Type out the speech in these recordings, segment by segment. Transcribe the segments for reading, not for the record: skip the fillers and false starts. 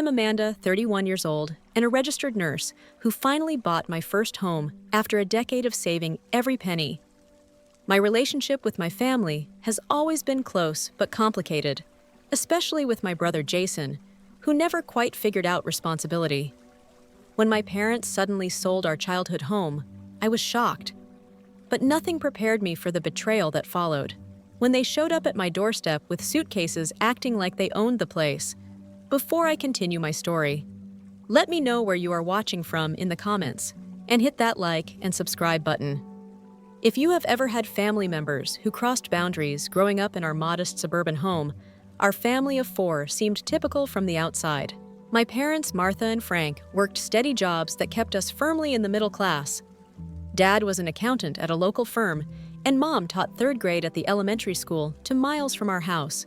I'm Amanda, 31 years old, and a registered nurse who finally bought my first home after a decade of saving every penny. My relationship with my family has always been close but complicated, especially with my brother Jason, who never quite figured out responsibility. When my parents suddenly sold our childhood home, I was shocked. But nothing prepared me for the betrayal that followed. When they showed up at my doorstep with suitcases acting like they owned the place. Before I continue my story, let me know where you are watching from in the comments, and hit that like and subscribe button. If you have ever had family members who crossed boundaries growing up in our modest suburban home, our family of 4 seemed typical from the outside. My parents, Martha and Frank, worked steady jobs that kept us firmly in the middle class. Dad was an accountant at a local firm, and Mom taught 3rd grade at the elementary school 2 miles from our house.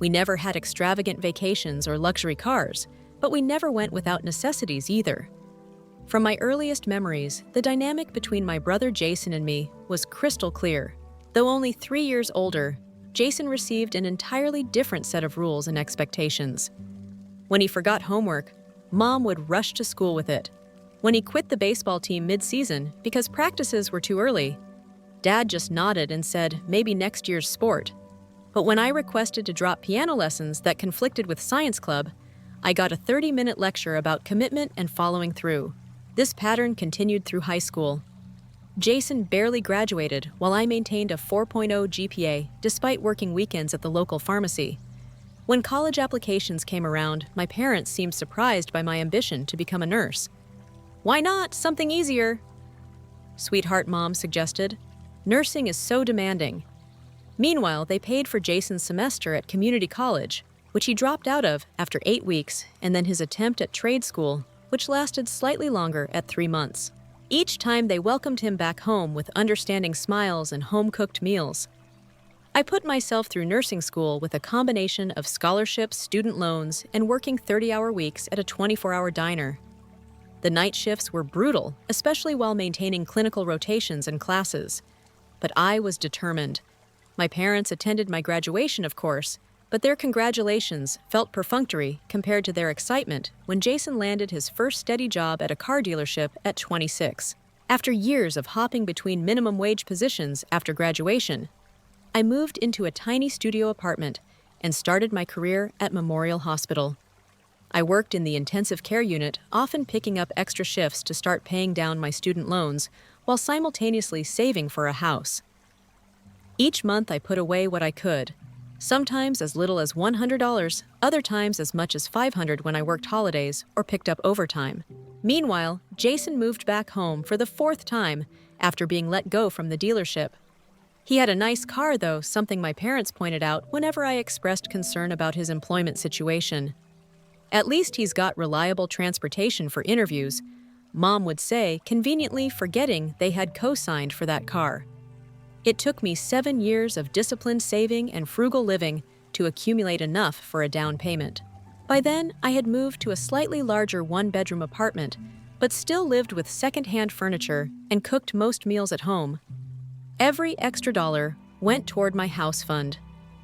We never had extravagant vacations or luxury cars, but we never went without necessities either. From my earliest memories, the dynamic between my brother Jason and me was crystal clear. Though only 3 years older, Jason received an entirely different set of rules and expectations. When he forgot homework, Mom would rush to school with it. When he quit the baseball team mid-season because practices were too early, Dad just nodded and said maybe next year's sport. But when I requested to drop piano lessons that conflicted with science club, I got a 30-minute lecture about commitment and following through. This pattern continued through high school. Jason barely graduated while I maintained a 4.0 GPA despite working weekends at the local pharmacy. When college applications came around, my parents seemed surprised by my ambition to become a nurse. "Why not? Something easier," Sweetheart Mom suggested. "Nursing is so demanding." Meanwhile, they paid for Jason's semester at community college, which he dropped out of after 8 weeks, and then his attempt at trade school, which lasted slightly longer at 3 months. Each time they welcomed him back home with understanding smiles and home-cooked meals. I put myself through nursing school with a combination of scholarships, student loans, and working 30-hour weeks at a 24-hour diner. The night shifts were brutal, especially while maintaining clinical rotations and classes. But I was determined. My parents attended my graduation, of course, but their congratulations felt perfunctory compared to their excitement when Jason landed his first steady job at a car dealership at 26. After years of hopping between minimum wage positions after graduation, I moved into a tiny studio apartment and started my career at Memorial Hospital. I worked in the intensive care unit, often picking up extra shifts to start paying down my student loans while simultaneously saving for a house. Each month I put away what I could, sometimes as little as $100, other times as much as $500 when I worked holidays or picked up overtime. Meanwhile, Jason moved back home for the 4th time after being let go from the dealership. He had a nice car, though, something my parents pointed out whenever I expressed concern about his employment situation. "At least he's got reliable transportation for interviews," Mom would say, conveniently forgetting they had co-signed for that car. It took me 7 years of disciplined saving and frugal living to accumulate enough for a down payment. By then, I had moved to a slightly larger 1-bedroom apartment, but still lived with second-hand furniture and cooked most meals at home. Every extra dollar went toward my house fund.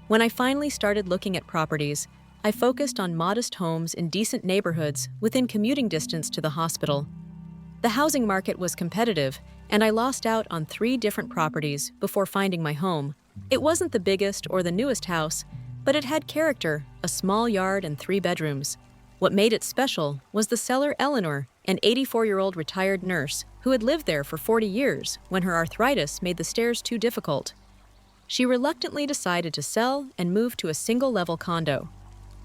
When I finally started looking at properties, I focused on modest homes in decent neighborhoods within commuting distance to the hospital. The housing market was competitive, and I lost out on 3 different properties before finding my home. It wasn't the biggest or the newest house, but it had character, a small yard and 3 bedrooms. What made it special was the seller, Eleanor, an 84-year-old retired nurse who had lived there for 40 years when her arthritis made the stairs too difficult. She reluctantly decided to sell and move to a single-level condo.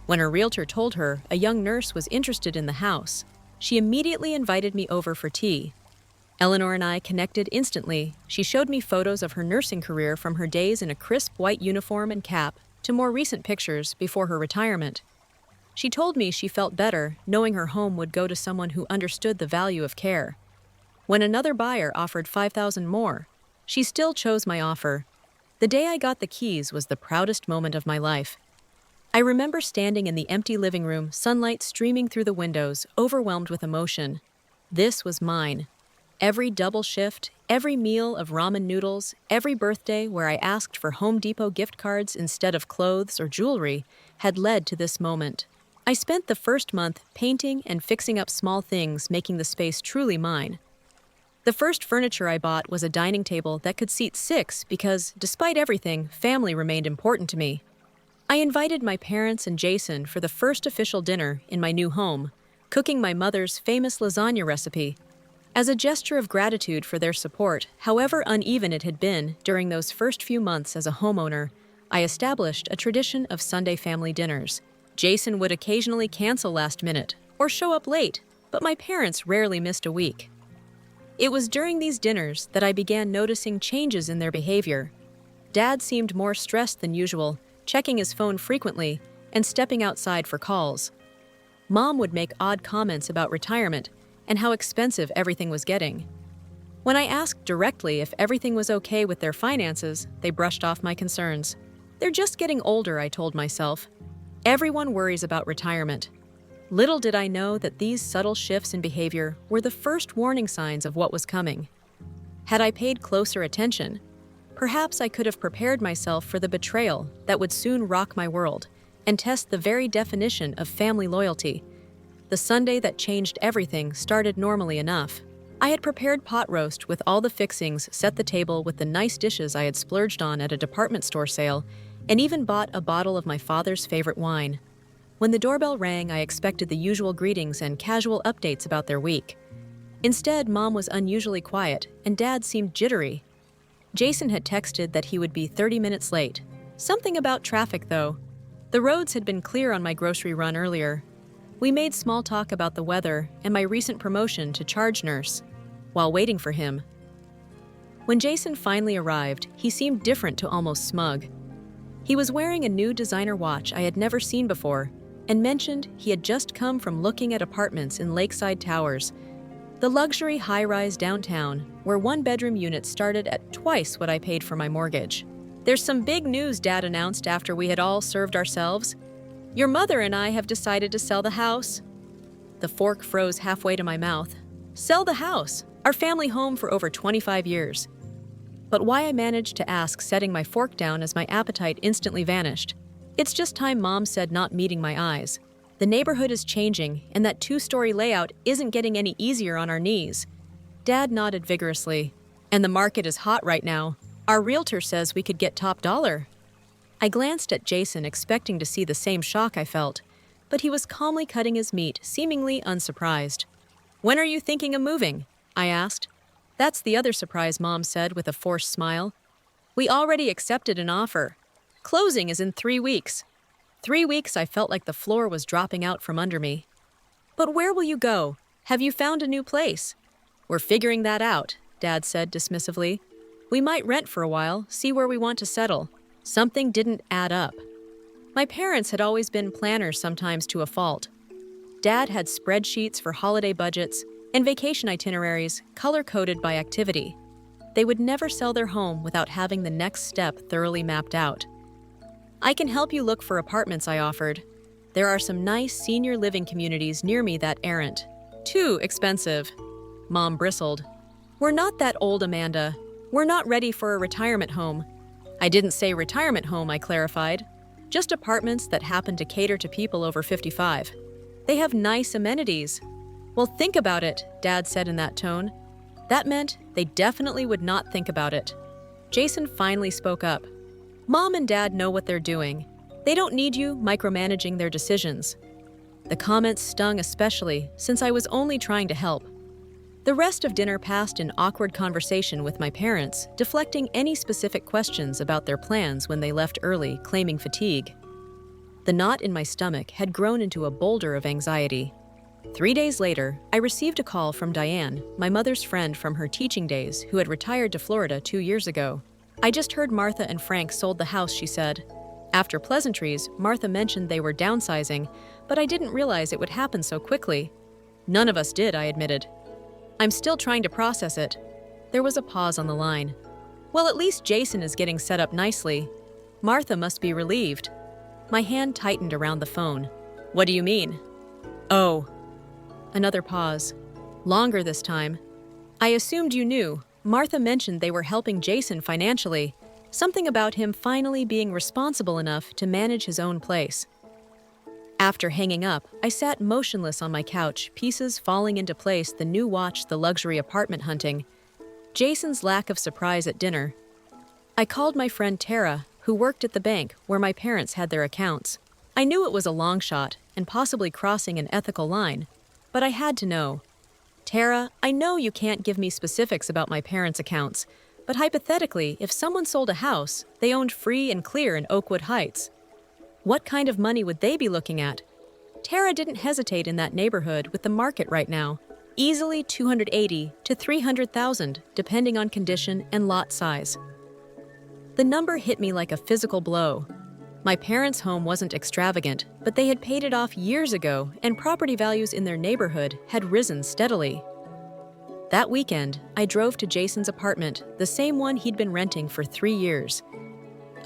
When her realtor told her a young nurse was interested in the house, she immediately invited me over for tea. Eleanor and I connected instantly. She showed me photos of her nursing career from her days in a crisp white uniform and cap to more recent pictures before her retirement. She told me she felt better knowing her home would go to someone who understood the value of care. When another buyer offered $5,000 more, she still chose my offer. The day I got the keys was the proudest moment of my life. I remember standing in the empty living room, sunlight streaming through the windows, overwhelmed with emotion. This was mine. Every double shift, every meal of ramen noodles, every birthday where I asked for Home Depot gift cards instead of clothes or jewelry had led to this moment. I spent the first month painting and fixing up small things, making the space truly mine. The first furniture I bought was a dining table that could seat 6 because, despite everything, family remained important to me. I invited my parents and Jason for the first official dinner in my new home, cooking my mother's famous lasagna recipe. As a gesture of gratitude for their support, however uneven it had been during those first few months as a homeowner, I established a tradition of Sunday family dinners. Jason would occasionally cancel last minute or show up late, but my parents rarely missed a week. It was during these dinners that I began noticing changes in their behavior. Dad seemed more stressed than usual, checking his phone frequently and stepping outside for calls. Mom would make odd comments about retirement and how expensive everything was getting. When I asked directly if everything was okay with their finances, they brushed off my concerns. They're just getting older, I told myself. Everyone worries about retirement. Little did I know that these subtle shifts in behavior were the first warning signs of what was coming. Had I paid closer attention, perhaps I could have prepared myself for the betrayal that would soon rock my world and test the very definition of family loyalty. The Sunday that changed everything started normally enough. I had prepared pot roast with all the fixings, set the table with the nice dishes I had splurged on at a department store sale, and even bought a bottle of my father's favorite wine. When the doorbell rang, I expected the usual greetings and casual updates about their week. Instead, Mom was unusually quiet, and Dad seemed jittery. Jason had texted that he would be 30 minutes late. Something about traffic, though. The roads had been clear on my grocery run earlier. We made small talk about the weather and my recent promotion to charge nurse. While waiting for him, when Jason finally arrived, he seemed different to almost smug. He was wearing a new designer watch I had never seen before, and mentioned he had just come from looking at apartments in Lakeside Towers, the luxury high-rise downtown, where one-bedroom units started at twice what I paid for my mortgage. "There's some big news," Dad announced after we had all served ourselves. "Your mother and I have decided to sell the house." The fork froze halfway to my mouth. Sell the house, our family home for over 25 years. But why I managed to ask, setting my fork down as my appetite instantly vanished. "It's just time," Mom said, not meeting my eyes. "The neighborhood is changing, and that 2-story layout isn't getting any easier on our knees." Dad nodded vigorously. "And the market is hot right now. Our realtor says we could get top dollar." I glanced at Jason, expecting to see the same shock I felt, but he was calmly cutting his meat, seemingly unsurprised. "When are you thinking of moving?" I asked. "That's the other surprise," Mom said with a forced smile. "We already accepted an offer. Closing is in 3 weeks. 3 weeks, I felt like the floor was dropping out from under me. "But where will you go? Have you found a new place?" "We're figuring that out," Dad said dismissively. "We might rent for a while, see where we want to settle." Something didn't add up. My parents had always been planners, sometimes to a fault. Dad had spreadsheets for holiday budgets and vacation itineraries color-coded by activity. They would never sell their home without having the next step thoroughly mapped out. "I can help you look for apartments," I offered. "There are some nice senior living communities near me that aren't too expensive." Mom bristled. "We're not that old, Amanda. We're not ready for a retirement home." "I didn't say retirement home," I clarified. "Just apartments that happen to cater to people over 55. They have nice amenities." "Well, think about it," Dad said in that tone. That meant they definitely would not think about it. Jason finally spoke up. "Mom and Dad know what they're doing. They don't need you micromanaging their decisions." The comments stung especially since I was only trying to help. The rest of dinner passed in awkward conversation with my parents, deflecting any specific questions about their plans when they left early, claiming fatigue. The knot in my stomach had grown into a boulder of anxiety. 3 days later, I received a call from Diane, my mother's friend from her teaching days, who had retired to Florida 2 years ago. "I just heard Martha and Frank sold the house," she said. After pleasantries, Martha mentioned they were downsizing, but I didn't realize it would happen so quickly. "None of us did," I admitted. "I'm still trying to process it." There was a pause on the line. "Well, at least Jason is getting set up nicely." Martha must be relieved. My hand tightened around the phone. "What do you mean?" "Oh." Another pause. Longer this time. "I assumed you knew. Martha mentioned they were helping Jason financially. Something about him finally being responsible enough to manage his own place." After hanging up, I sat motionless on my couch, pieces falling into place, the new watch, the luxury apartment hunting, Jason's lack of surprise at dinner. I called my friend Tara, who worked at the bank where my parents had their accounts. I knew it was a long shot and possibly crossing an ethical line, but I had to know. Tara, I know you can't give me specifics about my parents' accounts, but hypothetically, if someone sold a house they owned free and clear in Oakwood Heights, what kind of money would they be looking at? Tara didn't hesitate in that neighborhood with the market right now. Easily $280,000 to $300,000, depending on condition and lot size. The number hit me like a physical blow. My parents' home wasn't extravagant, but they had paid it off years ago, and property values in their neighborhood had risen steadily. That weekend, I drove to Jason's apartment, the same one he'd been renting for 3 years.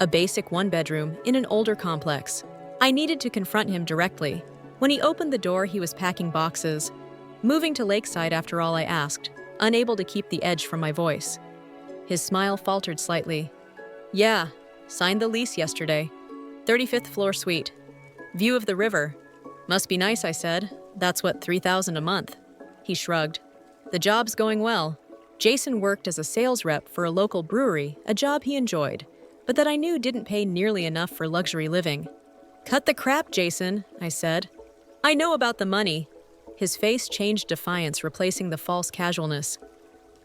A basic one-bedroom in an older complex. I needed to confront him directly. When he opened the door, he was packing boxes. Moving to Lakeside after all, I asked, unable to keep the edge from my voice. His smile faltered slightly. Yeah, signed the lease yesterday. 35th floor suite. View of the river. Must be nice, I said. That's what, $3,000 a month. He shrugged. The job's going well. Jason worked as a sales rep for a local brewery, a job he enjoyed, but that I knew didn't pay nearly enough for luxury living. Cut the crap, Jason, I said. I know about the money. His face changed defiance, replacing the false casualness.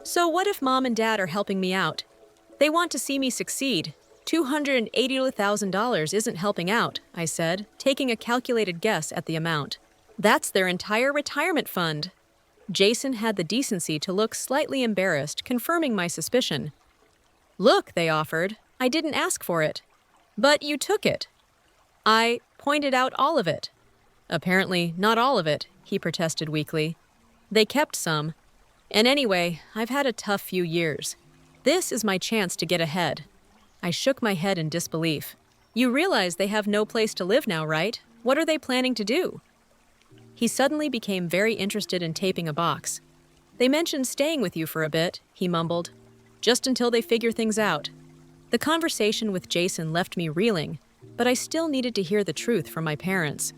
So what if Mom and Dad are helping me out? They want to see me succeed. $280,000 isn't helping out, I said, taking a calculated guess at the amount. That's their entire retirement fund. Jason had the decency to look slightly embarrassed, confirming my suspicion. Look, they offered. I didn't ask for it. But you took it. I pointed out all of it. Apparently, not all of it, he protested weakly. They kept some. And anyway, I've had a tough few years. This is my chance to get ahead. I shook my head in disbelief. You realize they have no place to live now, right? What are they planning to do? He suddenly became very interested in taping a box. They mentioned staying with you for a bit, he mumbled. Just until they figure things out. The conversation with Jason left me reeling, but I still needed to hear the truth from my parents.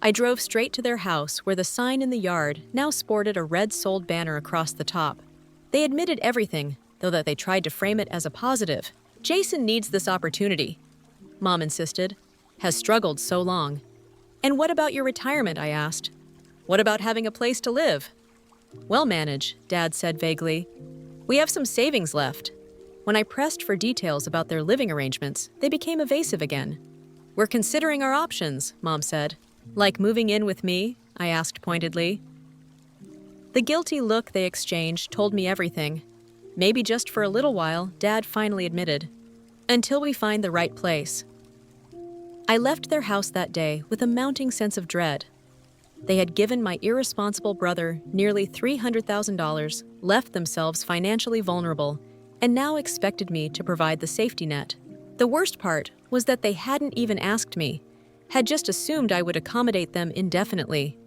I drove straight to their house, where the sign in the yard now sported a red sold banner across the top. They admitted everything, though that they tried to frame it as a positive. Jason needs this opportunity, Mom insisted. Has struggled so long. And what about your retirement, I asked. What about having a place to live? Well managed, Dad said vaguely. We have some savings left. When I pressed for details about their living arrangements, they became evasive again. We're considering our options, Mom said. Like moving in with me? I asked pointedly. The guilty look they exchanged told me everything. Maybe just for a little while, Dad finally admitted. Until we find the right place. I left their house that day with a mounting sense of dread. They had given my irresponsible brother nearly $300,000, left themselves financially vulnerable, and now expected me to provide the safety net. The worst part was that they hadn't even asked me, had just assumed I would accommodate them indefinitely.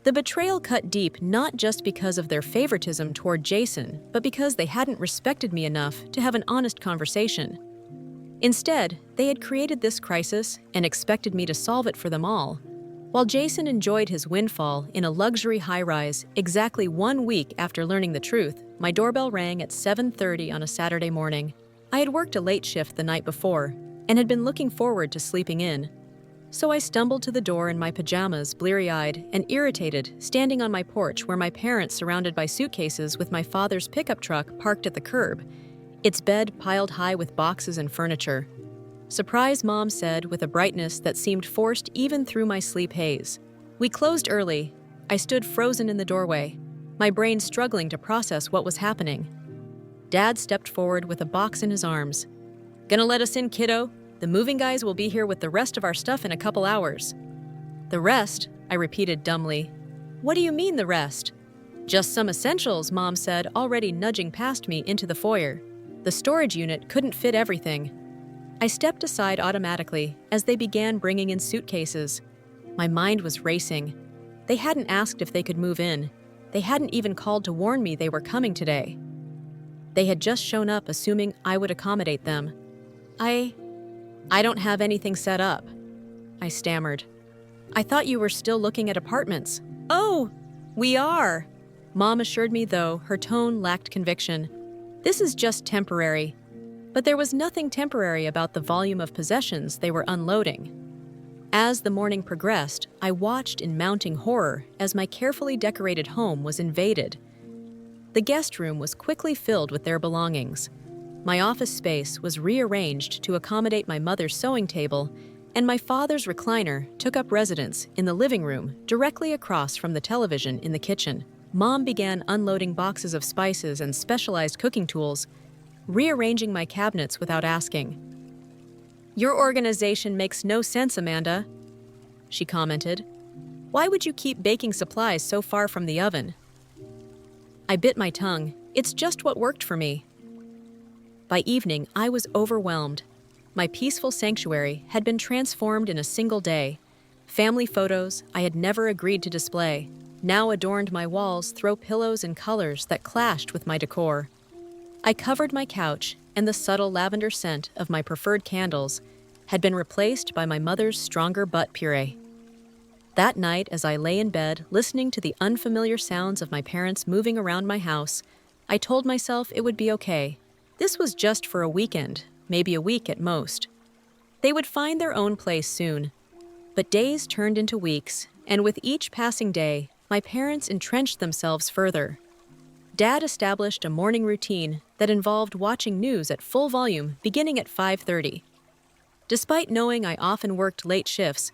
The betrayal cut deep not just because of their favoritism toward Jason, but because they hadn't respected me enough to have an honest conversation. Instead, they had created this crisis and expected me to solve it for them all. While Jason enjoyed his windfall in a luxury high-rise exactly 1 week after learning the truth, my doorbell rang at 7:30 on a Saturday morning. I had worked a late shift the night before and had been looking forward to sleeping in. So I stumbled to the door in my pajamas, bleary-eyed and irritated, standing on my porch where my parents, surrounded by suitcases with my father's pickup truck parked at the curb, its bed piled high with boxes and furniture. Surprise, Mom said with a brightness that seemed forced even through my sleep haze. We closed early. I stood frozen in the doorway, my brain struggling to process what was happening. Dad stepped forward with a box in his arms. Gonna let us in, kiddo? The moving guys will be here with the rest of our stuff in a couple hours. The rest? I repeated dumbly. What do you mean the rest? Just some essentials, Mom said, already nudging past me into the foyer. The storage unit couldn't fit everything. I stepped aside automatically as they began bringing in suitcases. My mind was racing. They hadn't asked if they could move in. They hadn't even called to warn me they were coming today. They had just shown up assuming I would accommodate them. I don't have anything set up, I stammered. I thought you were still looking at apartments. Oh, we are. Mom assured me, though her tone lacked conviction. This is just temporary. But there was nothing temporary about the volume of possessions they were unloading. As the morning progressed, I watched in mounting horror as my carefully decorated home was invaded. The guest room was quickly filled with their belongings. My office space was rearranged to accommodate my mother's sewing table, and my father's recliner took up residence in the living room directly across from the television in the kitchen. Mom began unloading boxes of spices and specialized cooking tools, rearranging my cabinets without asking. "Your organization makes no sense, Amanda," she commented. "Why would you keep baking supplies so far from the oven?" I bit my tongue. It's just what worked for me. By evening, I was overwhelmed. My peaceful sanctuary had been transformed in a single day. Family photos I had never agreed to display now adorned my walls, throw pillows in colors that clashed with my decor. I covered my couch, and the subtle lavender scent of my preferred candles had been replaced by my mother's stronger butt puree. That night, as I lay in bed, listening to the unfamiliar sounds of my parents moving around my house, I told myself it would be okay. This was just for a weekend, maybe a week at most. They would find their own place soon. But days turned into weeks, and with each passing day, my parents entrenched themselves further. Dad established a morning routine that involved watching news at full volume beginning at 5:30. Despite knowing I often worked late shifts,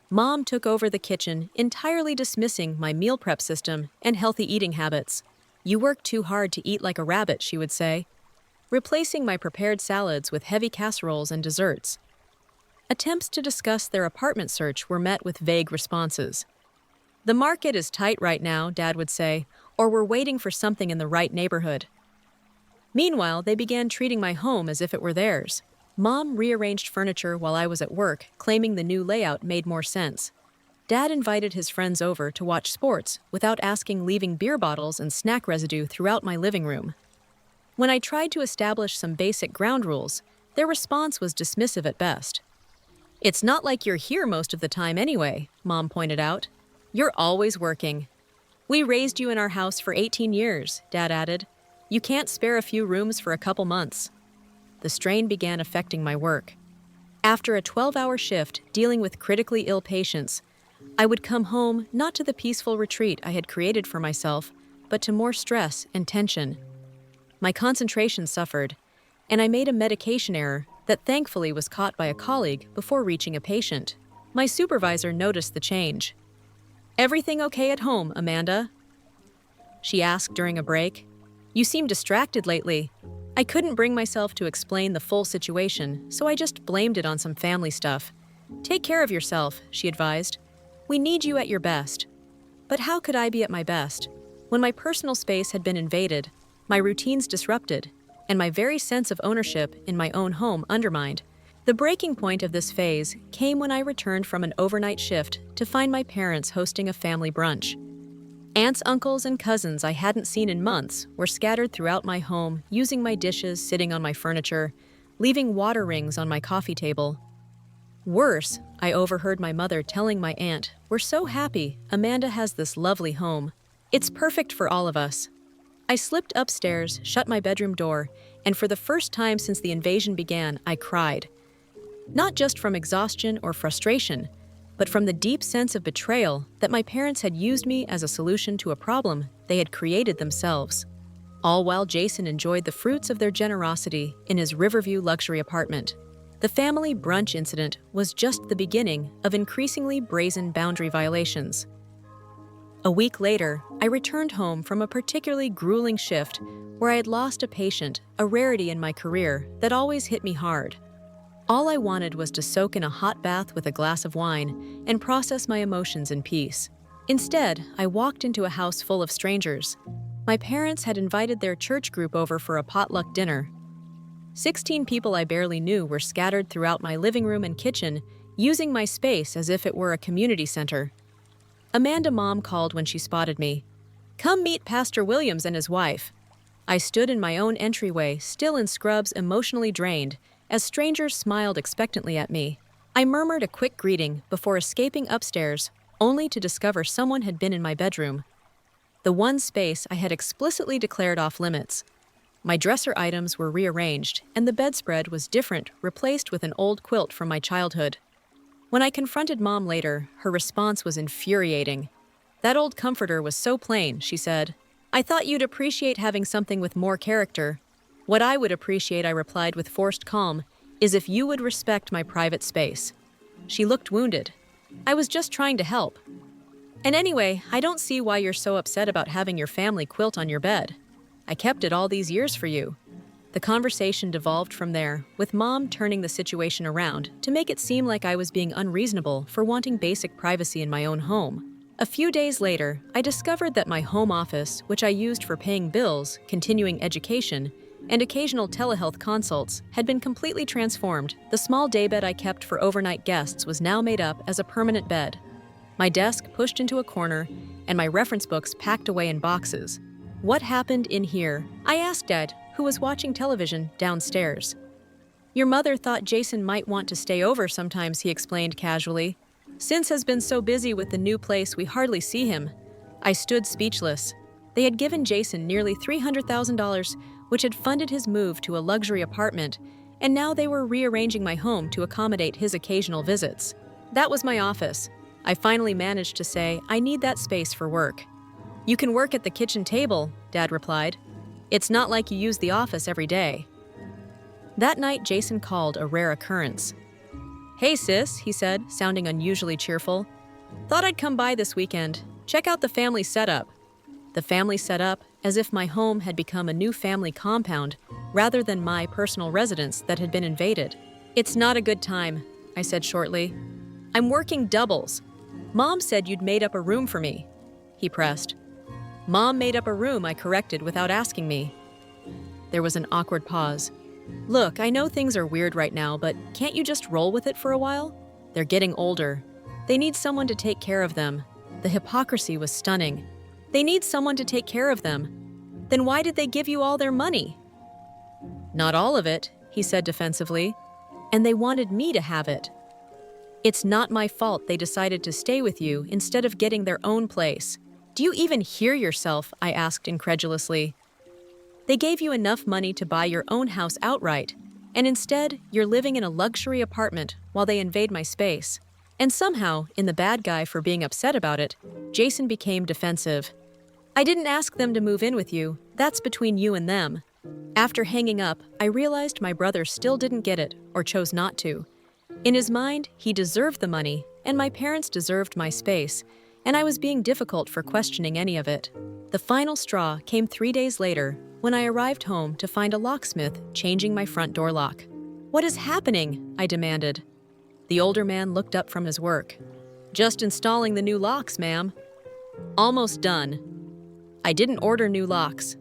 Mom took over the kitchen, entirely dismissing my meal prep system and healthy eating habits. "You work too hard to eat like a rabbit," she would say, replacing my prepared salads with heavy casseroles and desserts. Attempts to discuss their apartment search were met with vague responses. "The market is tight right now," Dad would say, "or we're waiting for something in the right neighborhood." Meanwhile, they began treating my home as if it were theirs. Mom rearranged furniture while I was at work, claiming the new layout made more sense. Dad invited his friends over to watch sports without asking, leaving beer bottles and snack residue throughout my living room. When I tried to establish some basic ground rules, their response was dismissive at best. "It's not like you're here most of the time anyway," Mom pointed out. "You're always working." "We raised you in our house for 18 years, Dad added. "You can't spare a few rooms for a couple months." The strain began affecting my work. After a 12-hour shift dealing with critically ill patients, I would come home not to the peaceful retreat I had created for myself, but to more stress and tension. My concentration suffered, and I made a medication error that thankfully was caught by a colleague before reaching a patient. My supervisor noticed the change. "Everything okay at home, Amanda?" she asked during a break. "You seem distracted lately." I couldn't bring myself to explain the full situation, so I just blamed it on some family stuff. "Take care of yourself," she advised. "We need you at your best." But how could I be at my best when my personal space had been invaded, my routines disrupted, and my very sense of ownership in my own home undermined? The breaking point of this phase came when I returned from an overnight shift to find my parents hosting a family brunch. Aunts, uncles, and cousins I hadn't seen in months were scattered throughout my home, using my dishes, sitting on my furniture, leaving water rings on my coffee table. Worse, I overheard my mother telling my aunt, "We're so happy Amanda has this lovely home. It's perfect for all of us." I slipped upstairs, shut my bedroom door, and for the first time since the invasion began, I cried. Not just from exhaustion or frustration, but from the deep sense of betrayal that my parents had used me as a solution to a problem they had created themselves. All while Jason enjoyed the fruits of their generosity in his Riverview luxury apartment. The family brunch incident was just the beginning of increasingly brazen boundary violations. A week later, I returned home from a particularly grueling shift where I had lost a patient, a rarity in my career that always hit me hard. All I wanted was to soak in a hot bath with a glass of wine and process my emotions in peace. Instead, I walked into a house full of strangers. My parents had invited their church group over for a potluck dinner. 16 people I barely knew were scattered throughout my living room and kitchen, using my space as if it were a community center. Amanda, Mom called when she spotted me. "Come meet Pastor Williams and his wife." I stood in my own entryway, still in scrubs, emotionally drained, as strangers smiled expectantly at me. I murmured a quick greeting before escaping upstairs, only to discover someone had been in my bedroom. The one space I had explicitly declared off limits. My dresser items were rearranged, and the bedspread was different, replaced with an old quilt from my childhood. When I confronted Mom later, her response was infuriating. "That old comforter was so plain," she said. "I thought you'd appreciate having something with more character." "What I would appreciate," I replied with forced calm, "is if you would respect my private space." She looked wounded. "I was just trying to help. And anyway, I don't see why you're so upset about having your family quilt on your bed. I kept it all these years for you." The conversation devolved from there, with Mom turning the situation around to make it seem like I was being unreasonable for wanting basic privacy in my own home. A few days later, I discovered that my home office, which I used for paying bills, continuing education, and occasional telehealth consults, had been completely transformed. The small daybed I kept for overnight guests was now made up as a permanent bed. My desk pushed into a corner, and my reference books packed away in boxes. "What happened in here?" I asked Dad, who was watching television downstairs. "Your mother thought Jason might want to stay over sometimes," he explained casually. "Since has been so busy with the new place we hardly see him." I stood speechless. They had given Jason nearly $300,000, which had funded his move to a luxury apartment, and now they were rearranging my home to accommodate his occasional visits. "That was my office." I finally managed to say, "I need that space for work." "You can work at the kitchen table," Dad replied. "It's not like you use the office every day." That night, Jason called, a rare occurrence. "Hey sis," he said, sounding unusually cheerful. "Thought I'd come by this weekend. Check out the family setup." The family setup, as if my home had become a new family compound rather than my personal residence that had been invaded. "It's not a good time," I said shortly. "I'm working doubles." "Mom said you'd made up a room for me," he pressed. "Mom made up a room," I corrected without asking me. There was an awkward pause. "Look, I know things are weird right now, but can't you just roll with it for a while? They're getting older. They need someone to take care of them." The hypocrisy was stunning. "They need someone to take care of them. Then why did they give you all their money?" "Not all of it," he said defensively. "And they wanted me to have it." "It's not my fault they decided to stay with you instead of getting their own place." "Do you even hear yourself?" I asked incredulously. "They gave you enough money to buy your own house outright, and instead you're living in a luxury apartment while they invade my space." And somehow, in the bad guy for being upset about it, Jason became defensive. "I didn't ask them to move in with you. That's between you and them." After hanging up, I realized my brother still didn't get it, or chose not to. In his mind, he deserved the money, and my parents deserved my space, and I was being difficult for questioning any of it. The final straw came 3 days later, when I arrived home to find a locksmith changing my front door lock. "What is happening?" I demanded. The older man looked up from his work. "Just installing the new locks, ma'am." "Almost done." "I didn't order new locks."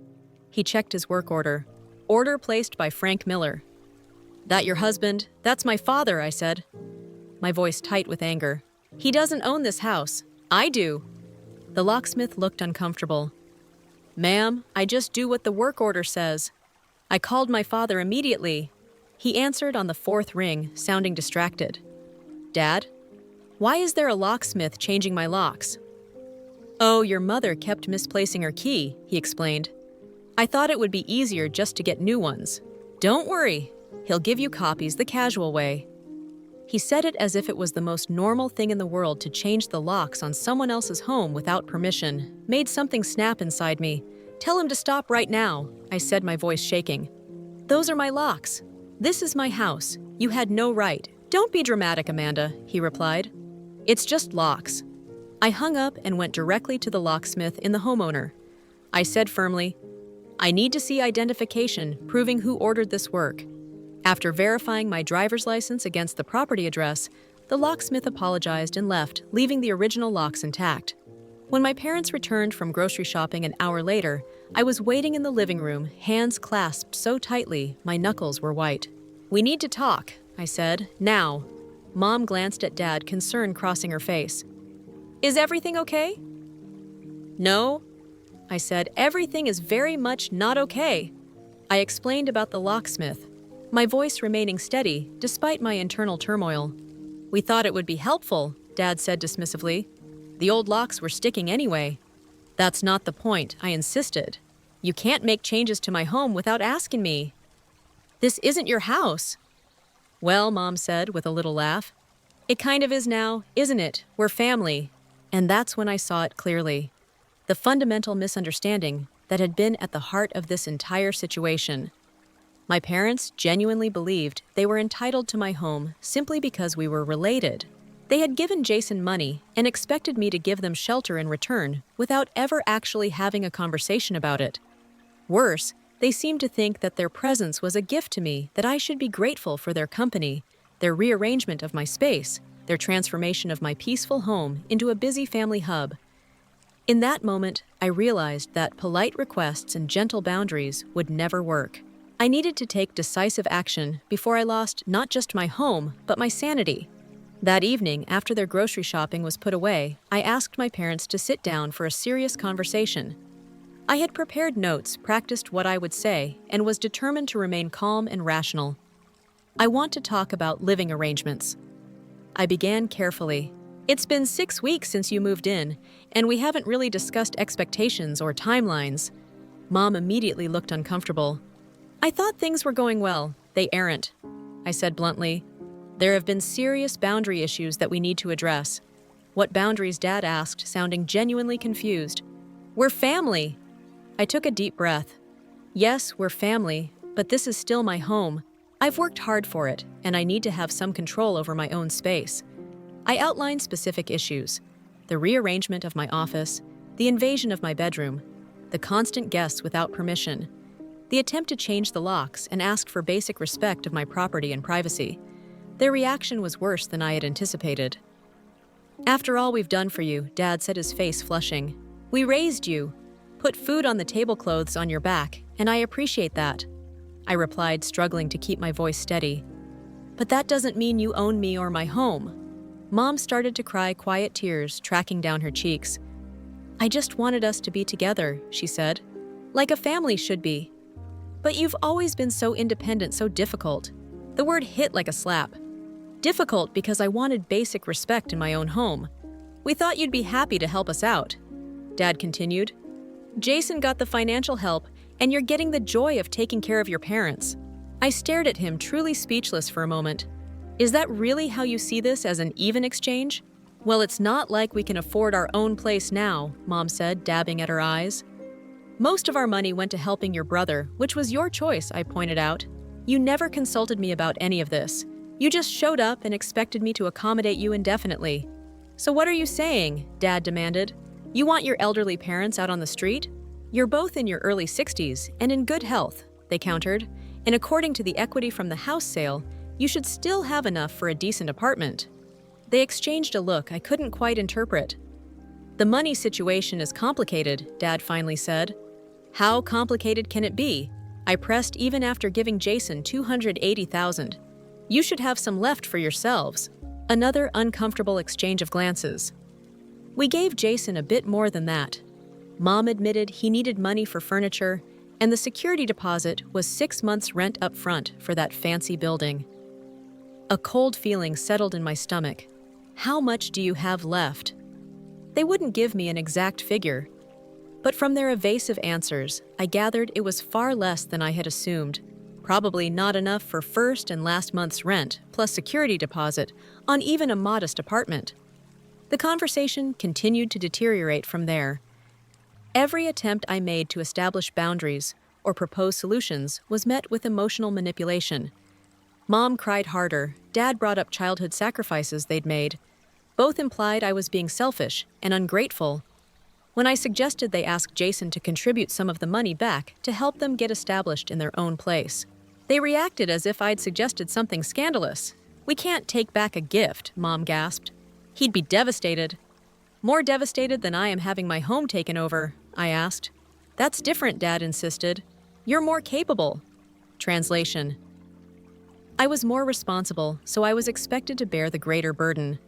He checked his work order. "Order placed by Frank Miller." "That your husband?" "That's my father," I said, my voice tight with anger. "He doesn't own this house. I do." The locksmith looked uncomfortable. "Ma'am, I just do what the work order says." I called my father immediately. He answered on the 4th ring, sounding distracted. "Dad? Why is there a locksmith changing my locks?" "Oh, your mother kept misplacing her key," he explained. "I thought it would be easier just to get new ones." "Don't worry. He'll give you copies the casual way." He said it as if it was the most normal thing in the world to change the locks on someone else's home without permission. Made something snap inside me. "Tell him to stop right now," I said, my voice shaking. "Those are my locks. This is my house. You had no right." "Don't be dramatic, Amanda," he replied. "It's just locks." I hung up and went directly to the locksmith in the homeowner. I said firmly, "I need to see identification proving who ordered this work." After verifying my driver's license against the property address, the locksmith apologized and left, leaving the original locks intact. When my parents returned from grocery shopping an hour later, I was waiting in the living room, hands clasped so tightly my knuckles were white. "We need to talk," I said, "now." Mom glanced at Dad, concern crossing her face. "Is everything okay?" "No," I said, "everything is very much not okay." I explained about the locksmith, my voice remaining steady despite my internal turmoil. "We thought it would be helpful," Dad said dismissively. "The old locks were sticking anyway." "That's not the point," I insisted. "You can't make changes to my home without asking me." "This isn't your house." "Well," Mom said with a little laugh, "it kind of is now, isn't it? We're family." And that's when I saw it clearly. The fundamental misunderstanding that had been at the heart of this entire situation. My parents genuinely believed they were entitled to my home simply because we were related. They had given Jason money and expected me to give them shelter in return without ever actually having a conversation about it. Worse, they seemed to think that their presence was a gift to me, that I should be grateful for their company, their rearrangement of my space, their transformation of my peaceful home into a busy family hub. In that moment, I realized that polite requests and gentle boundaries would never work. I needed to take decisive action before I lost not just my home, but my sanity. That evening, after their grocery shopping was put away, I asked my parents to sit down for a serious conversation. I had prepared notes, practiced what I would say, and was determined to remain calm and rational. "I want to talk about living arrangements." I began carefully. "It's been 6 weeks since you moved in, and we haven't really discussed expectations or timelines." Mom immediately looked uncomfortable. "I thought things were going well." "They aren't," I said bluntly. "There have been serious boundary issues that we need to address." "What boundaries?" Dad asked, sounding genuinely confused. "We're family." I took a deep breath. "Yes, we're family, but this is still my home. I've worked hard for it, and I need to have some control over my own space." I outlined specific issues: the rearrangement of my office, the invasion of my bedroom, the constant guests without permission, the attempt to change the locks and ask for basic respect of my property and privacy. Their reaction was worse than I had anticipated. "After all we've done for you," Dad said, his face flushing. "We raised you, put food on the tablecloths on your back, and I appreciate that." I replied, struggling to keep my voice steady. "But that doesn't mean you own me or my home." Mom started to cry, quiet tears tracking down her cheeks. "I just wanted us to be together," she said. "Like a family should be. But you've always been so independent, so difficult." The word hit like a slap. Difficult because I wanted basic respect in my own home. "We thought you'd be happy to help us out," Dad continued. "Jason got the financial help, and you're getting the joy of taking care of your parents." I stared at him, truly speechless for a moment. "Is that really how you see this, as an even exchange?" "Well, it's not like we can afford our own place now," Mom said, dabbing at her eyes. "Most of our money went to helping your brother, which was your choice," I pointed out. "You never consulted me about any of this. You just showed up and expected me to accommodate you indefinitely." "So what are you saying?" Dad demanded. "You want your elderly parents out on the street?" "You're both in your early 60s and in good health," they countered, "and according to the equity from the house sale, you should still have enough for a decent apartment." They exchanged a look I couldn't quite interpret. "The money situation is complicated," Dad finally said. "How complicated can it be?" I pressed, even after giving Jason $280,000. "You should have some left for yourselves." Another uncomfortable exchange of glances. "We gave Jason a bit more than that." Mom admitted he needed money for furniture, and the security deposit was 6 months' rent up front for that fancy building. A cold feeling settled in my stomach. How much do you have left? They wouldn't give me an exact figure, but from their evasive answers, I gathered it was far less than I had assumed. Probably not enough for first and last month's rent, plus security deposit, on even a modest apartment. The conversation continued to deteriorate from there. Every attempt I made to establish boundaries or propose solutions was met with emotional manipulation. Mom cried harder. Dad brought up childhood sacrifices they'd made. Both implied I was being selfish and ungrateful. When I suggested they ask Jason to contribute some of the money back to help them get established in their own place, they reacted as if I'd suggested something scandalous. "We can't take back a gift," Mom gasped. "He'd be devastated." "More devastated than I am having my home taken over," I asked. "That's different," Dad insisted. "You're more capable." Translation: I was more responsible, so I was expected to bear the greater burden.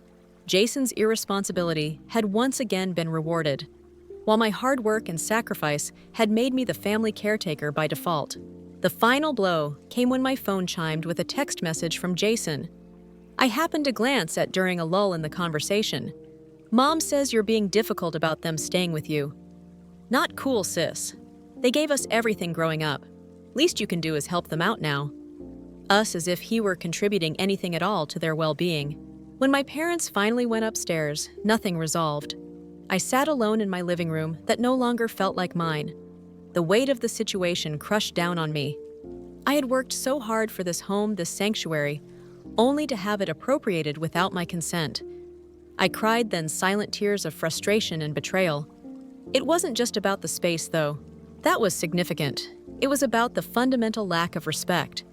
Jason's irresponsibility had once again been rewarded, while my hard work and sacrifice had made me the family caretaker by default. The final blow came when my phone chimed with a text message from Jason. I happened to glance at during a lull in the conversation. Mom says you're being difficult about them staying with you. Not cool, sis. They gave us everything growing up. Least you can do is help them out now. Us as if he were contributing anything at all to their well-being. When my parents finally went upstairs, nothing resolved. I sat alone in my living room that no longer felt like mine. The weight of the situation crushed down on me. I had worked so hard for this home, this sanctuary, only to have it appropriated without my consent. I cried then silent tears of frustration and betrayal. It wasn't just about the space, though. That was significant. It was about the fundamental lack of respect.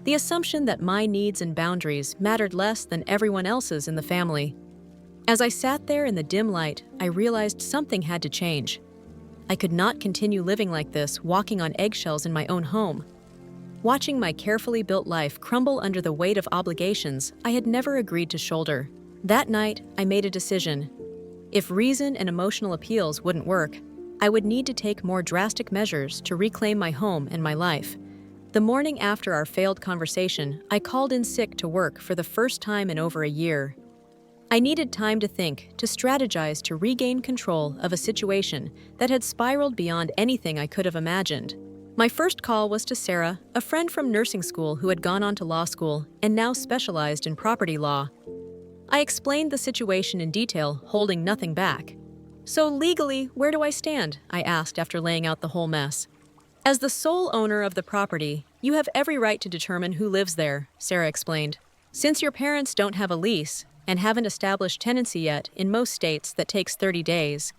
The assumption that my needs and boundaries mattered less than everyone else's in the family. As I sat there in the dim light, I realized something had to change. I could not continue living like this, walking on eggshells in my own home. Watching my carefully built life crumble under the weight of obligations I had never agreed to shoulder. That night, I made a decision. If reason and emotional appeals wouldn't work, I would need to take more drastic measures to reclaim my home and my life. The morning after our failed conversation, I called in sick to work for the first time in over a year. I needed time to think, to strategize to regain control of a situation that had spiraled beyond anything I could have imagined. My first call was to Sarah, a friend from nursing school who had gone on to law school and now specialized in property law. I explained the situation in detail, holding nothing back. "So legally, where do I stand?" I asked after laying out the whole mess. "As the sole owner of the property, you have every right to determine who lives there," Sarah explained. "Since your parents don't have a lease and haven't established tenancy yet, in most states that takes 30 days,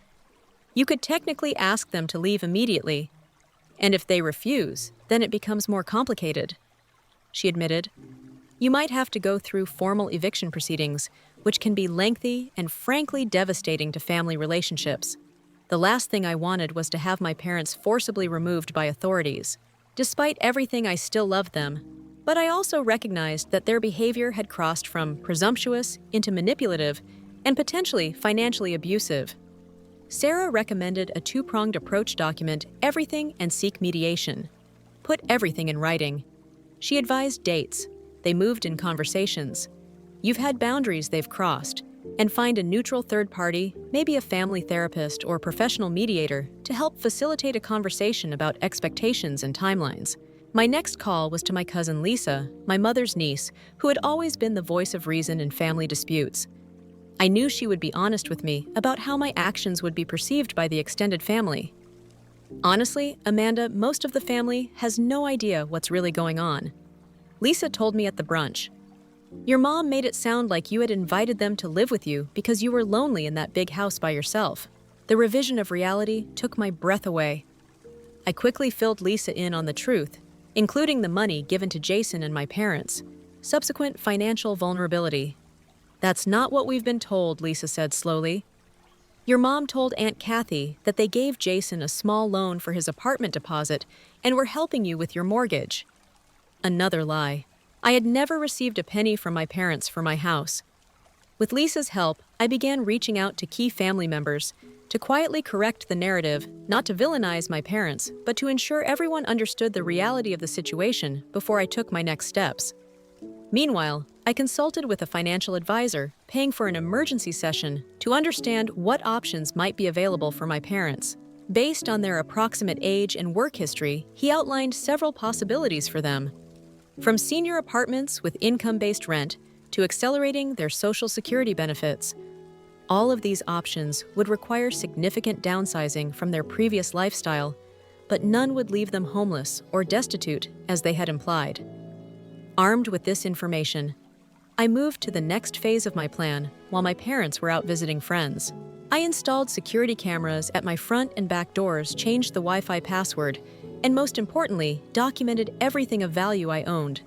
you could technically ask them to leave immediately. And if they refuse, then it becomes more complicated," she admitted. "You might have to go through formal eviction proceedings, which can be lengthy and frankly devastating to family relationships. The last thing I wanted was to have my parents forcibly removed by authorities. Despite everything, I still loved them, but I also recognized that their behavior had crossed from presumptuous into manipulative and potentially financially abusive. Sarah recommended a two-pronged approach: document everything and seek mediation. Put everything in writing. She advised dates. They moved in conversations. You've had boundaries they've crossed, and find a neutral third party, maybe a family therapist or professional mediator, to help facilitate a conversation about expectations and timelines. My next call was to my cousin Lisa, my mother's niece, who had always been the voice of reason in family disputes. I knew she would be honest with me about how my actions would be perceived by the extended family. "Honestly, Amanda, most of the family has no idea what's really going on," Lisa told me at the brunch. "Your mom made it sound like you had invited them to live with you because you were lonely in that big house by yourself." The revision of reality took my breath away. I quickly filled Lisa in on the truth, including the money given to Jason and my parents, subsequent financial vulnerability. "That's not what we've been told," Lisa said slowly. "Your mom told Aunt Kathy that they gave Jason a small loan for his apartment deposit and were helping you with your mortgage." Another lie. I had never received a penny from my parents for my house. With Lisa's help, I began reaching out to key family members to quietly correct the narrative, not to villainize my parents, but to ensure everyone understood the reality of the situation before I took my next steps. Meanwhile, I consulted with a financial advisor, paying for an emergency session to understand what options might be available for my parents. Based on their approximate age and work history, he outlined several possibilities for them. From senior apartments with income-based rent to accelerating their Social Security benefits. All of these options would require significant downsizing from their previous lifestyle, but none would leave them homeless or destitute as they had implied. Armed with this information, I moved to the next phase of my plan while my parents were out visiting friends. I installed security cameras at my front and back doors, changed the Wi-Fi password, and most importantly, documented everything of value I owned.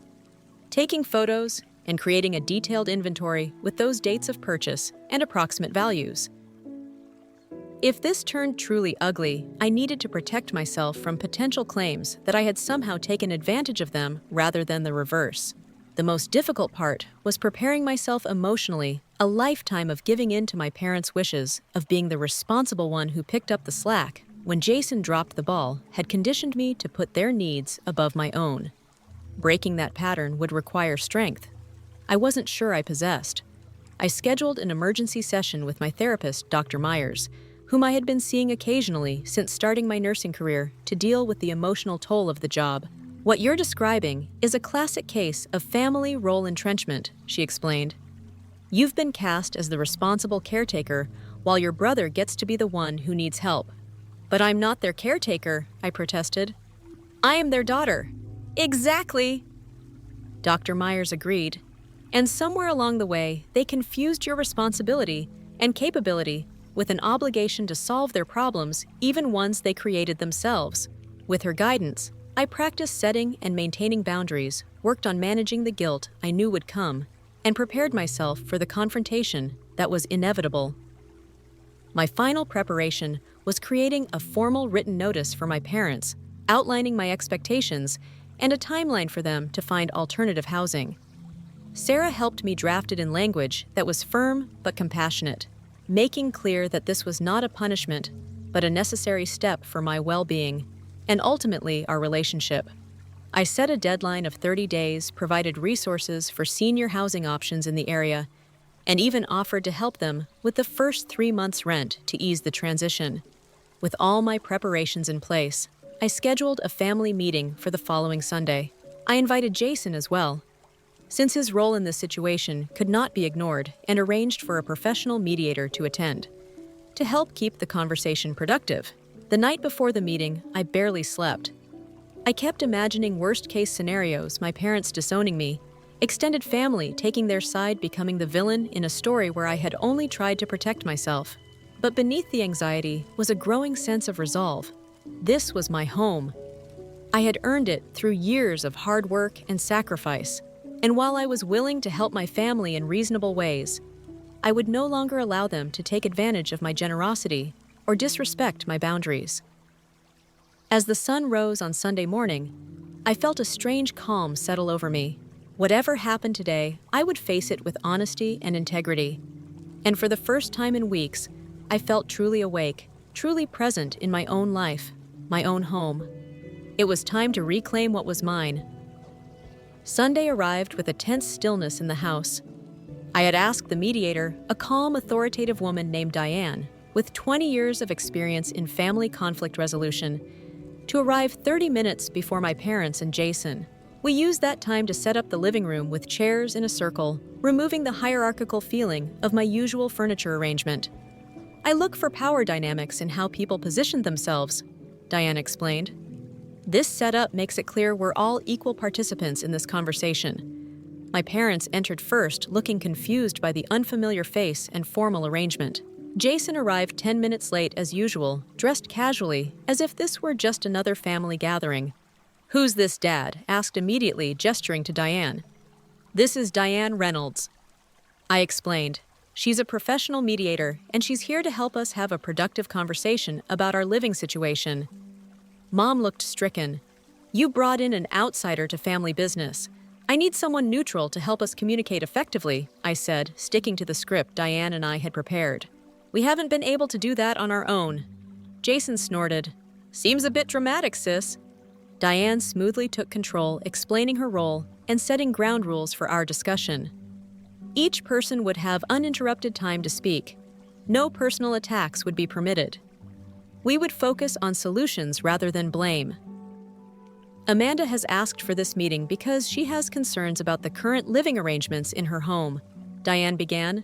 Taking photos and creating a detailed inventory with those dates of purchase and approximate values. If this turned truly ugly, I needed to protect myself from potential claims that I had somehow taken advantage of them rather than the reverse. The most difficult part was preparing myself emotionally, a lifetime of giving in to my parents' wishes, of being the responsible one who picked up the slack when Jason dropped the ball, had conditioned me to put their needs above my own. Breaking that pattern would require strength. I wasn't sure I possessed. I scheduled an emergency session with my therapist, Dr. Myers, whom I had been seeing occasionally since starting my nursing career to deal with the emotional toll of the job. What you're describing is a classic case of family role entrenchment, she explained. You've been cast as the responsible caretaker while your brother gets to be the one who needs help. But I'm not their caretaker, I protested. I am their daughter. Exactly. Dr. Myers agreed. And somewhere along the way, they confused your responsibility and capability with an obligation to solve their problems, even ones they created themselves. With her guidance, I practiced setting and maintaining boundaries, worked on managing the guilt I knew would come, and prepared myself for the confrontation that was inevitable. My final preparation was creating a formal written notice for my parents, outlining my expectations, and a timeline for them to find alternative housing. Sarah helped me draft it in language that was firm but compassionate, making clear that this was not a punishment, but a necessary step for my well-being, and ultimately our relationship. I set a deadline of 30 days, provided resources for senior housing options in the area, and even offered to help them with the first 3 months' rent to ease the transition. With all my preparations in place, I scheduled a family meeting for the following Sunday. I invited Jason as well, since his role in this situation could not be ignored, and arranged for a professional mediator to attend, to help keep the conversation productive. The night before the meeting, I barely slept. I kept imagining worst-case scenarios, my parents disowning me, extended family taking their side, becoming the villain in a story where I had only tried to protect myself. But beneath the anxiety was a growing sense of resolve. This was my home. I had earned it through years of hard work and sacrifice, and while I was willing to help my family in reasonable ways, I would no longer allow them to take advantage of my generosity or disrespect my boundaries. As the sun rose on Sunday morning, I felt a strange calm settle over me. Whatever happened today, I would face it with honesty and integrity. And for the first time in weeks, I felt truly awake, truly present in my own life, my own home. It was time to reclaim what was mine. Sunday arrived with a tense stillness in the house. I had asked the mediator, a calm, authoritative woman named Diane, with 20 years of experience in family conflict resolution, to arrive 30 minutes before my parents and Jason. We used that time to set up the living room with chairs in a circle, removing the hierarchical feeling of my usual furniture arrangement. I look for power dynamics in how people position themselves, Diane explained. This setup makes it clear we're all equal participants in this conversation. My parents entered first, looking confused by the unfamiliar face and formal arrangement. Jason arrived 10 minutes late as usual, dressed casually, as if this were just another family gathering. "Who's this, Dad?" asked immediately, gesturing to Diane. "This is Diane Reynolds," I explained. "She's a professional mediator, and she's here to help us have a productive conversation about our living situation." Mom looked stricken. "You brought in an outsider to family business. I need someone neutral to help us communicate effectively," I said, sticking to the script Diane and I had prepared. "We haven't been able to do that on our own." Jason snorted. "Seems a bit dramatic, sis." Diane smoothly took control, explaining her role and setting ground rules for our discussion. Each person would have uninterrupted time to speak. No personal attacks would be permitted. We would focus on solutions rather than blame. Amanda has asked for this meeting because she has concerns about the current living arrangements in her home, Diane began.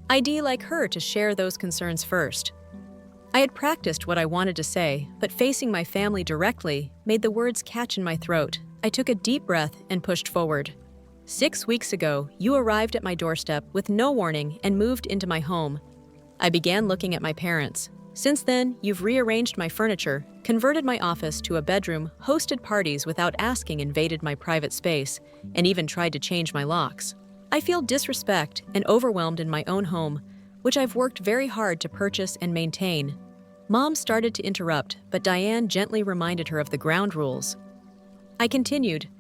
I'd like her to share those concerns first. I had practiced what I wanted to say, but facing my family directly made the words catch in my throat. I took a deep breath and pushed forward. 6 weeks ago, you arrived at my doorstep with no warning and moved into my home. I began looking at my parents. Since then, you've rearranged my furniture, converted my office to a bedroom, hosted parties without asking, invaded my private space, and even tried to change my locks. I feel disrespect and overwhelmed in my own home, which I've worked very hard to purchase and maintain. Mom started to interrupt, but Diane gently reminded her of the ground rules. I continued,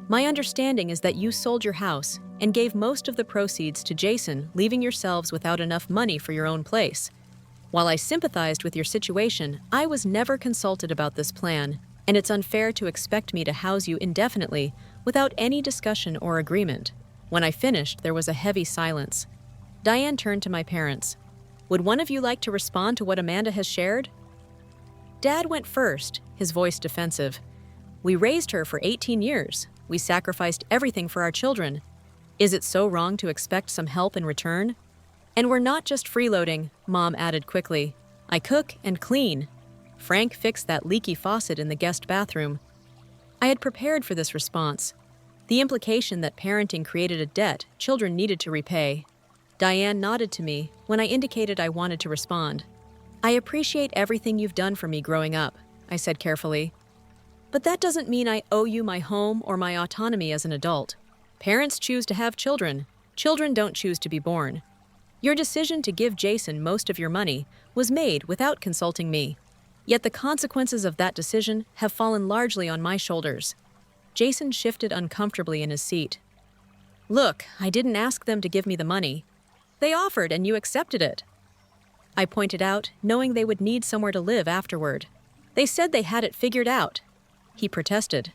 "My understanding is that you sold your house and gave most of the proceeds to Jason, leaving yourselves without enough money for your own place. While I sympathized with your situation, I was never consulted about this plan, and it's unfair to expect me to house you indefinitely without any discussion or agreement." When I finished, there was a heavy silence. Diane turned to my parents. "Would one of you like to respond to what Amanda has shared?" Dad went first, his voice defensive. "We raised her for 18 years. We sacrificed everything for our children. Is it so wrong to expect some help in return?" "And we're not just freeloading," Mom added quickly. "I cook and clean. Frank fixed that leaky faucet in the guest bathroom." I had prepared for this response. The implication that parenting created a debt children needed to repay. Diane nodded to me when I indicated I wanted to respond. "I appreciate everything you've done for me growing up," I said carefully. "But that doesn't mean I owe you my home or my autonomy as an adult. Parents choose to have children. Children don't choose to be born. Your decision to give Jason most of your money was made without consulting me. Yet the consequences of that decision have fallen largely on my shoulders." Jason shifted uncomfortably in his seat. "Look, I didn't ask them to give me the money. They offered and you accepted it." I pointed out, knowing they would need somewhere to live afterward. "They said they had it figured out." He protested.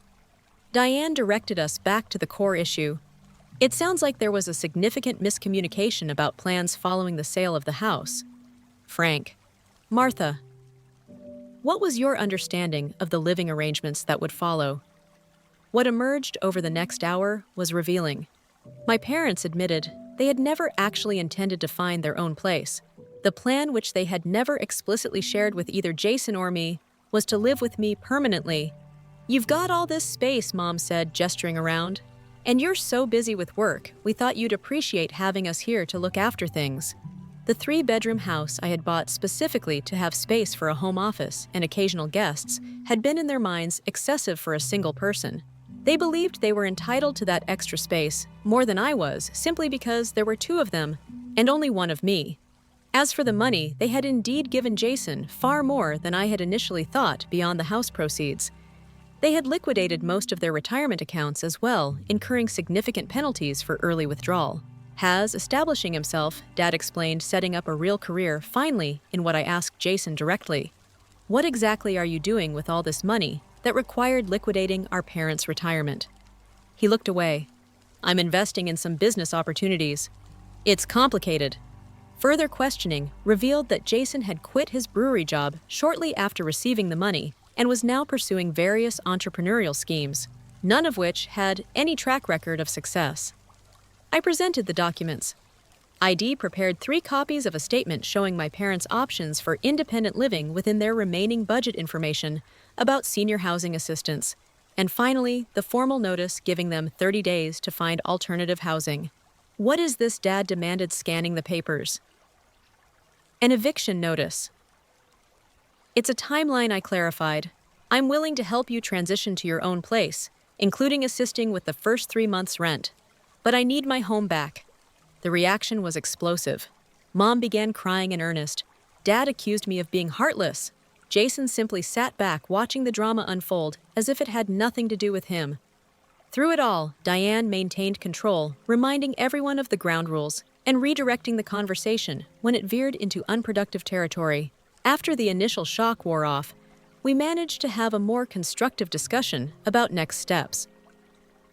Diane directed us back to the core issue. "It sounds like there was a significant miscommunication about plans following the sale of the house." Frank. "Martha, what was your understanding of the living arrangements that would follow?" What emerged over the next hour was revealing. My parents admitted they had never actually intended to find their own place. The plan, which they had never explicitly shared with either Jason or me, was to live with me permanently. "You've got all this space," Mom said, gesturing around. "And you're so busy with work, we thought you'd appreciate having us here to look after things." The 3-bedroom house I had bought specifically to have space for a home office and occasional guests had been in their minds excessive for a single person. They believed they were entitled to that extra space more than I was, simply because there were 2 of them and only 1 of me. As for the money, they had indeed given Jason far more than I had initially thought beyond the house proceeds. They had liquidated most of their retirement accounts as well, incurring significant penalties for early withdrawal. Has establishing himself, Dad explained, setting up a real career, finally, in what I asked Jason directly. "What exactly are you doing with all this money that required liquidating our parents' retirement?" He looked away. "I'm investing in some business opportunities." "It's complicated." Further questioning revealed that Jason had quit his brewery job shortly after receiving the money and was now pursuing various entrepreneurial schemes, none of which had any track record of success. I presented the documents. ID prepared 3 copies of a statement showing my parents' options for independent living within their remaining budget information about senior housing assistance, and finally, the formal notice giving them 30 days to find alternative housing. "What is this?" Dad demanded, scanning the papers. "An eviction notice." "It's a timeline," I clarified. "I'm willing to help you transition to your own place, including assisting with the first 3 months' rent. But I need my home back." The reaction was explosive. Mom began crying in earnest. Dad accused me of being heartless. Jason simply sat back watching the drama unfold as if it had nothing to do with him. Through it all, Diane maintained control, reminding everyone of the ground rules and redirecting the conversation when it veered into unproductive territory. After the initial shock wore off, we managed to have a more constructive discussion about next steps.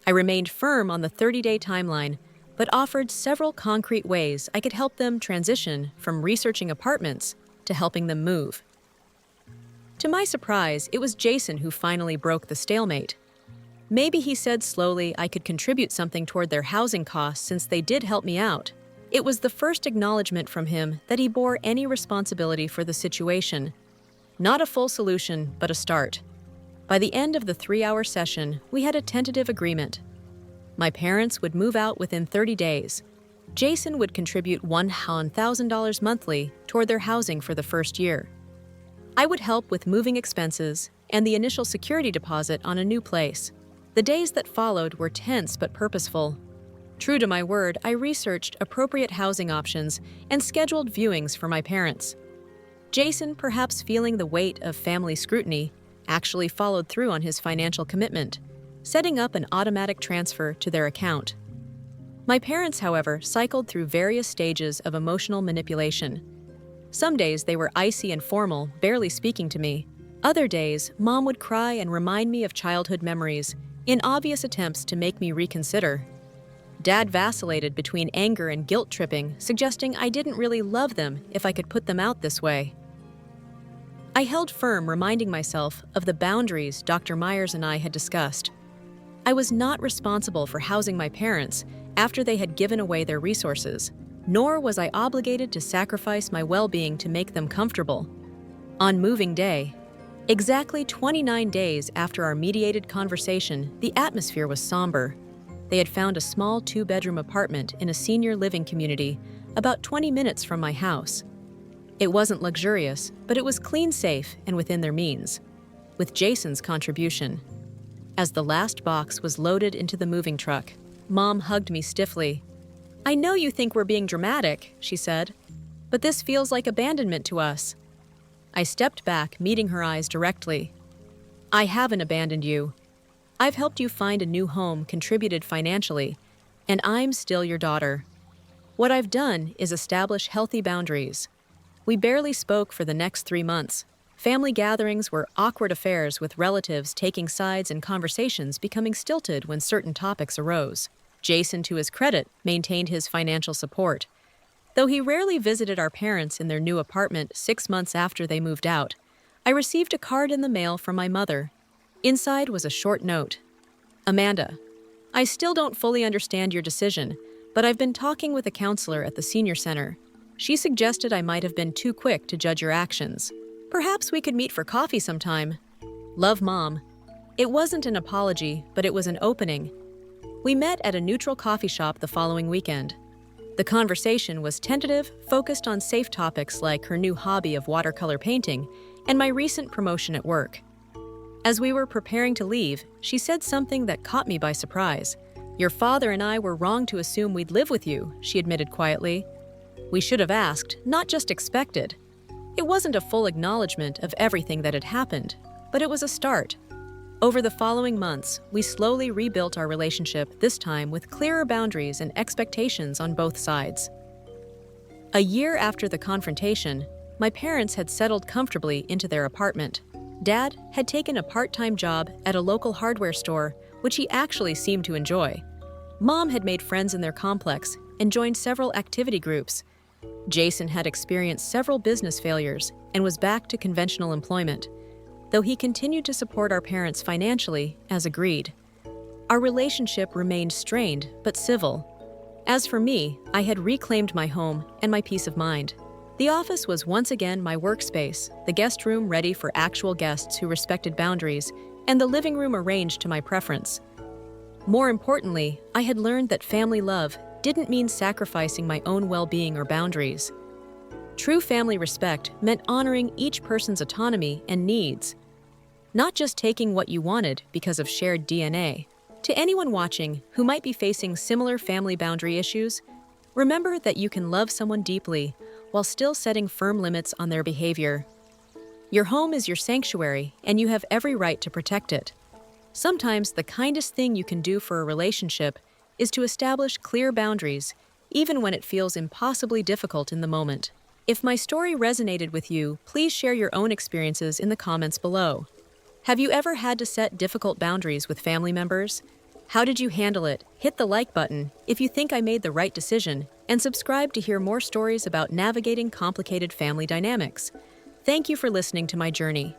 I remained firm on the 30-day timeline, but offered several concrete ways I could help them transition from researching apartments to helping them move. To my surprise, it was Jason who finally broke the stalemate. Maybe, he said slowly, I could contribute something toward their housing costs since they did help me out. It was the first acknowledgement from him that he bore any responsibility for the situation. Not a full solution, but a start. By the end of the 3-hour session, we had a tentative agreement. My parents would move out within 30 days. Jason would contribute $1,000 monthly toward their housing for the first year. I would help with moving expenses and the initial security deposit on a new place. The days that followed were tense but purposeful. True to my word, I researched appropriate housing options and scheduled viewings for my parents. Jason, perhaps feeling the weight of family scrutiny, actually followed through on his financial commitment, setting up an automatic transfer to their account. My parents, however, cycled through various stages of emotional manipulation. Some days they were icy and formal, barely speaking to me. Other days, Mom would cry and remind me of childhood memories, in obvious attempts to make me reconsider. Dad vacillated between anger and guilt-tripping, suggesting I didn't really love them if I could put them out this way. I held firm, reminding myself of the boundaries Dr. Myers and I had discussed. I was not responsible for housing my parents after they had given away their resources, nor was I obligated to sacrifice my well-being to make them comfortable. On moving day, exactly 29 days after our mediated conversation, the atmosphere was somber. They had found a small 2-bedroom apartment in a senior living community about 20 minutes from my house. It wasn't luxurious, but it was clean, safe, and within their means, with Jason's contribution. As the last box was loaded into the moving truck, Mom hugged me stiffly. "I know you think we're being dramatic," she said, "but this feels like abandonment to us." I stepped back, meeting her eyes directly. "I haven't abandoned you. I've helped you find a new home, contributed financially, and I'm still your daughter. What I've done is establish healthy boundaries." We barely spoke for the next 3 months. Family gatherings were awkward affairs, with relatives taking sides and conversations becoming stilted when certain topics arose. Jason, to his credit, maintained his financial support. Though he rarely visited our parents in their new apartment 6 months after they moved out, I received a card in the mail from my mother. Inside was a short note. "Amanda, I still don't fully understand your decision, but I've been talking with a counselor at the senior center. She suggested I might have been too quick to judge your actions. Perhaps we could meet for coffee sometime. Love, Mom." It wasn't an apology, but it was an opening. We met at a neutral coffee shop the following weekend. The conversation was tentative, focused on safe topics like her new hobby of watercolor painting and my recent promotion at work. As we were preparing to leave, she said something that caught me by surprise. "Your father and I were wrong to assume we'd live with you," she admitted quietly. "We should have asked, not just expected." It wasn't a full acknowledgement of everything that had happened, but it was a start. Over the following months, we slowly rebuilt our relationship, this time with clearer boundaries and expectations on both sides. A year after the confrontation, my parents had settled comfortably into their apartment. Dad had taken a part-time job at a local hardware store, which he actually seemed to enjoy. Mom had made friends in their complex and joined several activity groups. Jason had experienced several business failures and was back to conventional employment, though he continued to support our parents financially, as agreed. Our relationship remained strained but civil. As for me, I had reclaimed my home and my peace of mind. The office was once again my workspace, the guest room ready for actual guests who respected boundaries, and the living room arranged to my preference. More importantly, I had learned that family love didn't mean sacrificing my own well-being or boundaries. True family respect meant honoring each person's autonomy and needs, not just taking what you wanted because of shared DNA. To anyone watching who might be facing similar family boundary issues, remember that you can love someone deeply while still setting firm limits on their behavior. Your home is your sanctuary, and you have every right to protect it. Sometimes the kindest thing you can do for a relationship is to establish clear boundaries, even when it feels impossibly difficult in the moment. If my story resonated with you, please share your own experiences in the comments below. Have you ever had to set difficult boundaries with family members? How did you handle it? Hit the like button if you think I made the right decision, and subscribe to hear more stories about navigating complicated family dynamics. Thank you for listening to my journey.